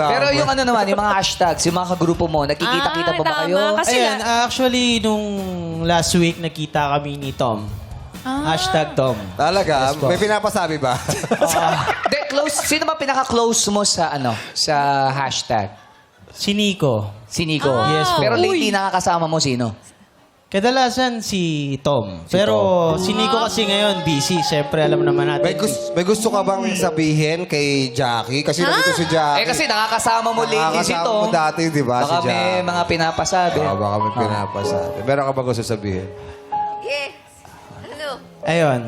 Pero yung ano naman, yung mga hashtags, yung mga kagrupo mo, nakikita-kita pa ba kayo? tama. Kasi Ayan, actually, nung last week, nakita kami ni Tom. Hashtag Tom. Talaga? Yes, po. May pinapasabi ba? De, close, sino ba pinaka-close mo sa ano, sa hashtag? Si Nico. Si Nico. Yes po. Pero lately nakakasama mo sino? Kadalasan si Tom. Pero si Nico kasi ngayon busy. Siyempre, alam naman natin. May gusto ka bang sabihin kay Jackie? Kasi nandito si Jackie. Eh kasi nakakasama mo lately si Nakakasama Tom. mo dati, di ba, Baka si may Jackie? mga pinapasabi. Baka may pinapasabi. Meron ka ba gusto sabihin? Yes. Ano? Ayun.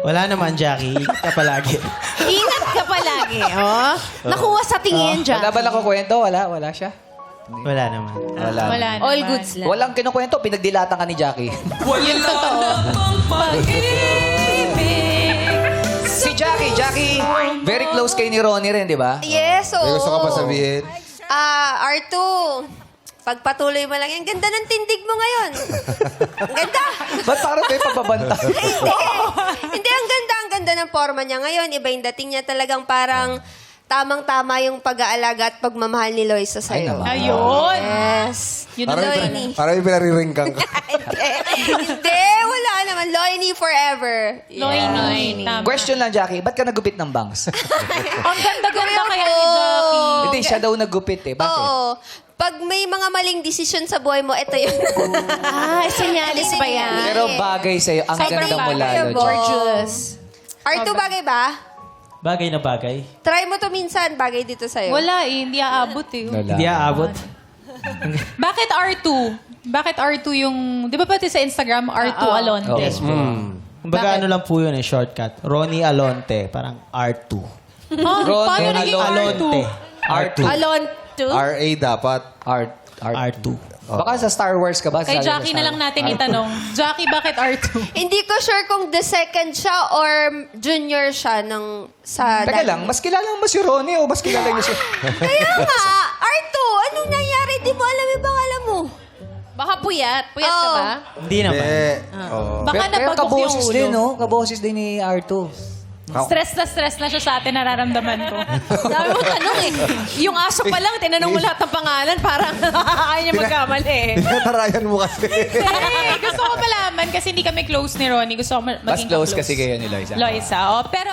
Wala naman, Jackie. Ingat ka palagi. Ingat ka palagi, oh. Nakuha sa tingin, Jack. Wala ba nakukwento? Wala siya. Wala naman. Wala. All goods lang. Walang kinukwento, pinagdilatan ka ni Jackie. Yung totoo. Si Jackie, very close kay ni Ronnie rin, di ba? Yes, oo. May gusto ka ba sabihin? R2, pagpatuloy mo lang yan. Ganda ng tindig mo ngayon. Ang ganda. Ba't parang may pagbabanta? Hindi, ang ganda ng forma niya ngayon. Iba yung dating niya talagang parang tamang-tama yung pag-aalaga at pagmamahal ni Loisa Ay, sa'yo. naman. Ayun! Yes. Yun Parang Loini. parang may pinariringkang ka. Hindi, wala naman. Loini forever. Loini. Tama. Question lang, Jackie, ba't ka nagupit ng bangs? Ang ganda-ganda kaya ni Oo. Jackie. Hindi, siya daw nagupit eh. Bakit? Oo. Pag may mga maling desisyon sa buhay mo, ito yun. Senyalis ba yan? Pero bagay sa'yo, ang Sobrang ganda mo bagay. lalo, Jackie. Gorgeous. R2, bagay ba? Bagay na bagay. Try mo to minsan, bagay dito sa'yo. Wala eh, hindi aabot eh. Hindi aabot. Bakit R2? Bakit R2 yung... Di ba pati sa Instagram, R2 Alonte? Oo. Yes po. Kumbaga ano lang po yun eh, shortcut. Ronnie Alonte. Parang R2. Huh? Ron, Paano Ron naging Alonte. R2? R2. Alonto? RA dapat. Art. R2. Baka sa Star Wars ka ba? Kay Sabi Jackie mo, na lang natin itanong. Jackie, bakit R2? Hindi ko sure kung the second siya or junior siya ng sa... Teka lang, mas kilala mo si Ronnie o mas kilala niyo siya? Kaya nga, R2, anong nangyari? Di mo alam yung pangalan mo. Baka puyat. Puyat ka ba? Hindi naman. Oo. Baka Pero nabagok yung kaboses din, ulo. no? Kaboses din ni R2. Stress na siya sa atin, nararamdaman ko. Sabi mo, tanong eh. Yung aso pa lang, tinanong mo lahat ng pangalan, parang ayaw niya magkamali eh. Tinatarayan mo kasi. Gusto ko malaman kasi hindi kami close ni Ronnie. Gusto ko maging Mas close ka-close. kasi kayo ni Loisa. Loisa, oh. Pero...